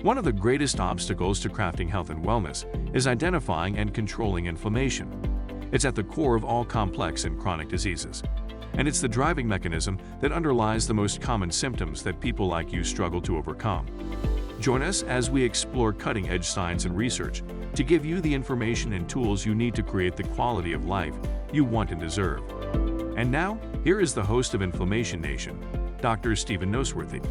One of the greatest obstacles to crafting health and wellness is identifying and controlling inflammation. It's at the core of all complex and chronic diseases, and it's the driving mechanism that underlies the most common symptoms that people like you struggle to overcome. Join us as we explore cutting-edge science and research to give you the information and tools you need to create the quality of life you want and deserve. And now, here is the host of Inflammation Nation, Dr. Stephen Noseworthy.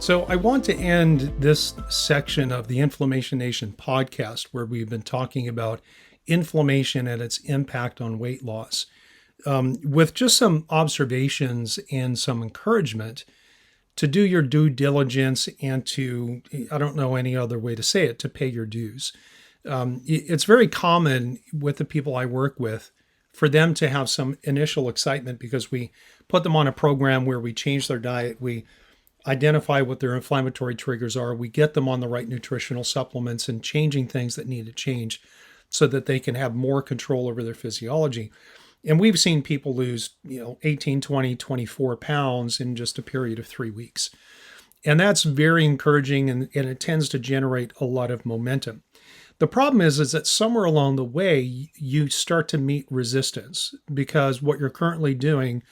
So I want to end this section of the Inflammation Nation podcast where we've been talking about inflammation and its impact on weight loss with just some observations and some encouragement to do your due diligence and to, I don't know any other way to say it, to pay your dues. It's very common with the people I work with for them to have some initial excitement because we put them on a program where we change their diet, we identify what their inflammatory triggers are, we get them on the right nutritional supplements and changing things that need to change so that they can have more control over their physiology. And we've seen people lose, 18, 20, 24 pounds in just a period of 3 weeks. And that's very encouraging and it tends to generate a lot of momentum. The problem is that somewhere along the way, you start to meet resistance because what you're currently doing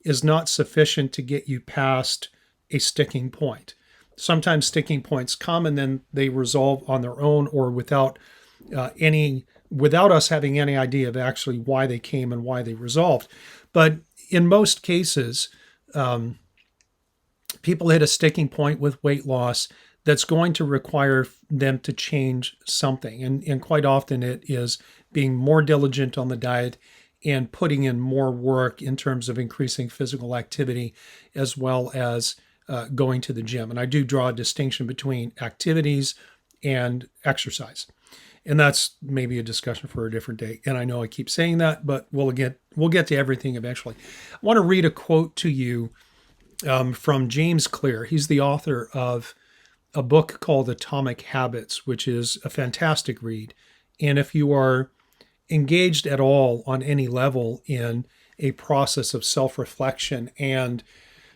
is not sufficient to get you past a sticking point. Sometimes sticking points come and then they resolve on their own or without us having any idea of actually why they came and why they resolved. But in most cases, people hit a sticking point with weight loss that's going to require them to change something. And quite often it is being more diligent on the diet and putting in more work in terms of increasing physical activity as well as going to the gym. And I do draw a distinction between activities and exercise. And that's maybe a discussion for a different day. And I know I keep saying that, but we'll get to everything eventually. I want to read a quote to you from James Clear. He's the author of a book called Atomic Habits, which is a fantastic read. And if you are engaged at all on any level in a process of self-reflection and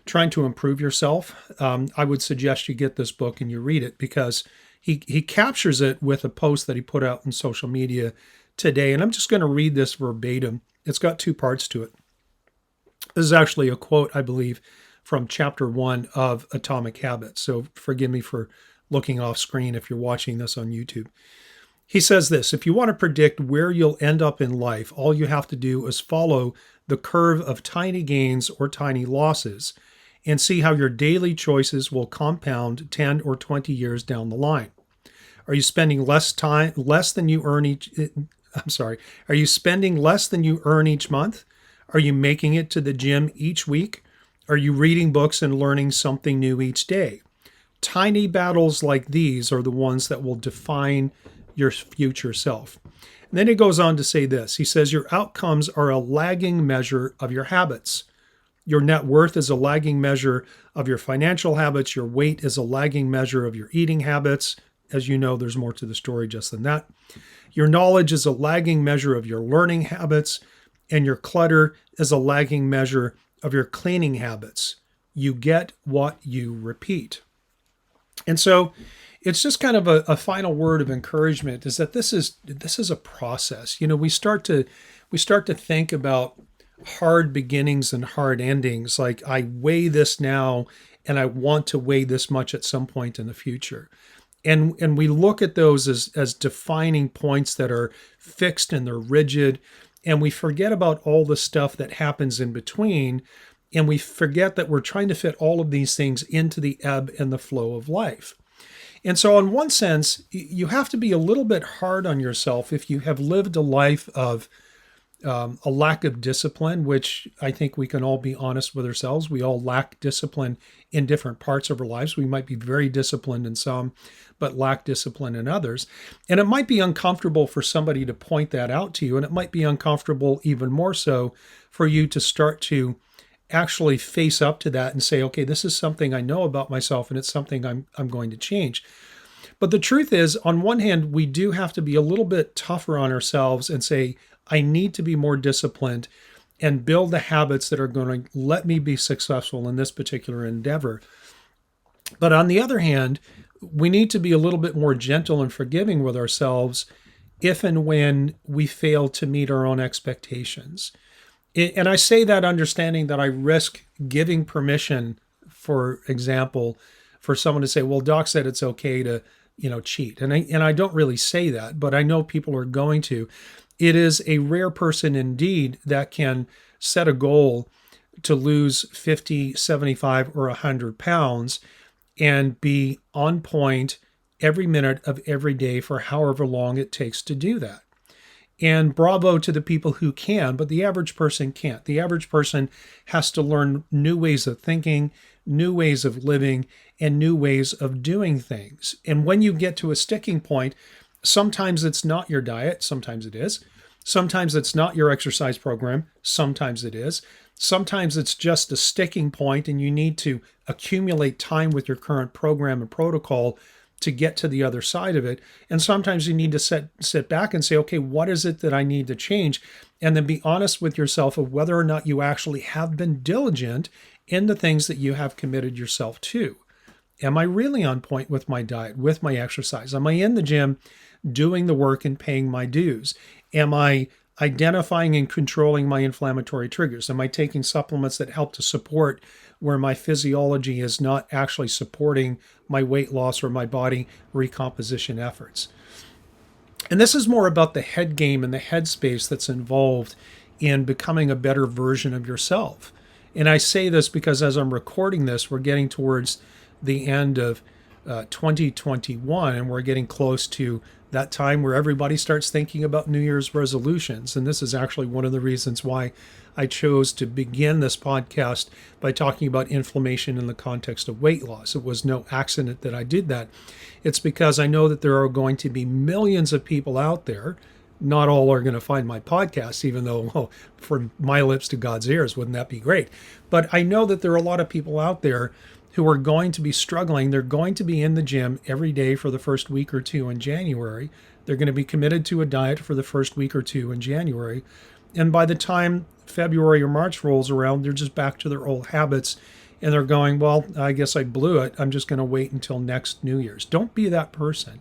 trying to improve yourself, I would suggest you get this book and you read it because he captures it with a post that he put out on social media today. And I'm just going to read this verbatim. It's got 2 parts to it. This is actually a quote, I believe, from chapter 1 of Atomic Habits. So forgive me for looking off screen if you're watching this on YouTube. He says this: if you want to predict where you'll end up in life, all you have to do is follow the curve of tiny gains or tiny losses and see how your daily choices will compound 10 or 20 years down the line. Are you spending less than you earn each month? Are you making it to the gym each week? Are you reading books and learning something new each day? Tiny battles like these are the ones that will define your future self. And then he goes on to say this. He says, your outcomes are a lagging measure of your habits. Your net worth is a lagging measure of your financial habits. Your weight is a lagging measure of your eating habits. As you know, there's more to the story just than that. Your knowledge is a lagging measure of your learning habits, and your clutter is a lagging measure of your cleaning habits. You get what you repeat. And so it's just kind of a final word of encouragement is that this is a process. We start to think about hard beginnings and hard endings. Like I weigh this now and I want to weigh this much at some point in the future. And we look at those as defining points that are fixed and they're rigid. And we forget about all the stuff that happens in between. And we forget that we're trying to fit all of these things into the ebb and the flow of life. And so in one sense, you have to be a little bit hard on yourself if you have lived a life of a lack of discipline, which I think we can all be honest with ourselves. We all lack discipline in different parts of our lives. We might be very disciplined in some, but lack discipline in others. And it might be uncomfortable for somebody to point that out to you. And it might be uncomfortable even more so for you to start to actually face up to that and say, okay, this is something I know about myself and it's something I'm going to change. But the truth is, on one hand, we do have to be a little bit tougher on ourselves and say, I need to be more disciplined and build the habits that are going to let me be successful in this particular endeavor. But on the other hand, we need to be a little bit more gentle and forgiving with ourselves if and when we fail to meet our own expectations. And I say that understanding that I risk giving permission, for example, for someone to say, well, Doc said it's okay to, cheat. And I don't really say that, but I know people are going to. It is a rare person indeed that can set a goal to lose 50, 75, or 100 pounds and be on point every minute of every day for however long it takes to do that. And bravo to the people who can, but the average person can't. The average person has to learn new ways of thinking, new ways of living, and new ways of doing things. And when you get to a sticking point, sometimes it's not your diet, sometimes it is. Sometimes it's not your exercise program, sometimes it is. Sometimes it's just a sticking point and you need to accumulate time with your current program and protocol to get to the other side of it. And sometimes you need to sit back and say, okay, what is it that I need to change? And then be honest with yourself of whether or not you actually have been diligent in the things that you have committed yourself to. Am I really on point with my diet, with my exercise? Am I in the gym doing the work and paying my dues? Am I identifying and controlling my inflammatory triggers? Am I taking supplements that help to support where my physiology is not actually supporting my weight loss or my body recomposition efforts? And this is more about the head game and the headspace that's involved in becoming a better version of yourself. And I say this because as I'm recording this, we're getting towards the end of 2021, and we're getting close to that time where everybody starts thinking about New Year's resolutions. And this is actually one of the reasons why I chose to begin this podcast by talking about inflammation in the context of weight loss. It was no accident that I did that. It's because I know that there are going to be millions of people out there. Not all are going to find my podcast, even though, well, from my lips to God's ears, wouldn't that be great? But I know that there are a lot of people out there who are going to be struggling. They're going to be in the gym every day for the first week or two in January. They're going to be committed to a diet for the first week or two in January. And by the time February or March rolls around, they're just back to their old habits. And they're going, well, I guess I blew it. I'm just going to wait until next New Year's. Don't be that person.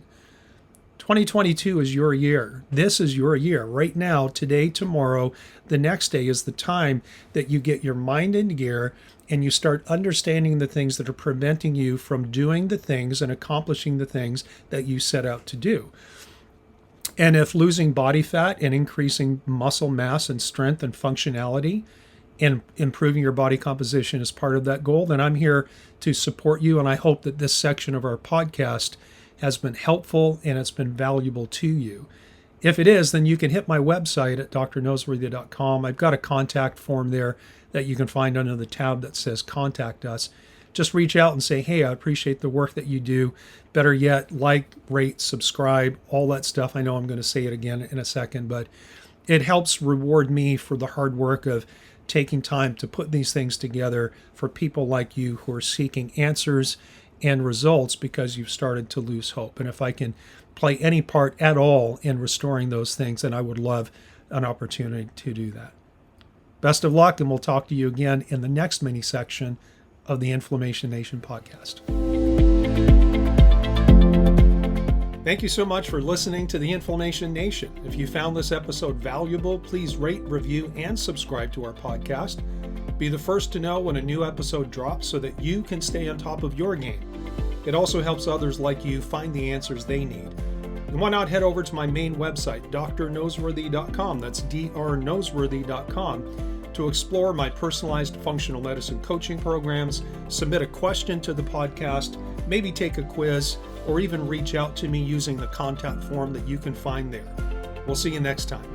2022 is your year. This is your year. Right now, today, tomorrow, the next day is the time that you get your mind in gear and you start understanding the things that are preventing you from doing the things and accomplishing the things that you set out to do. And if losing body fat and increasing muscle mass and strength and functionality and improving your body composition is part of that goal, then I'm here to support you. And I hope that this section of our podcast has been helpful and it's been valuable to you. If it is, then you can hit my website at drnoseworthy.com. I've got a contact form there that you can find under the tab that says Contact Us. Just reach out and say, hey, I appreciate the work that you do. Better yet, like, rate, subscribe, all that stuff. I know I'm going to say it again in a second, but it helps reward me for the hard work of taking time to put these things together for people like you who are seeking answers and results because you've started to lose hope. And if I can play any part at all in restoring those things, then I would love an opportunity to do that. Best of luck, and we'll talk to you again in the next mini section of the Inflammation Nation podcast. Thank you so much for listening to the Inflammation Nation. If you found this episode valuable, please rate, review, and subscribe to our podcast. Be the first to know when a new episode drops so that you can stay on top of your game. It also helps others like you find the answers they need. And why not head over to my main website, drnoseworthy.com, that's drnoseworthy.com, to explore my personalized functional medicine coaching programs, submit a question to the podcast, maybe take a quiz, or even reach out to me using the contact form that you can find there. We'll see you next time.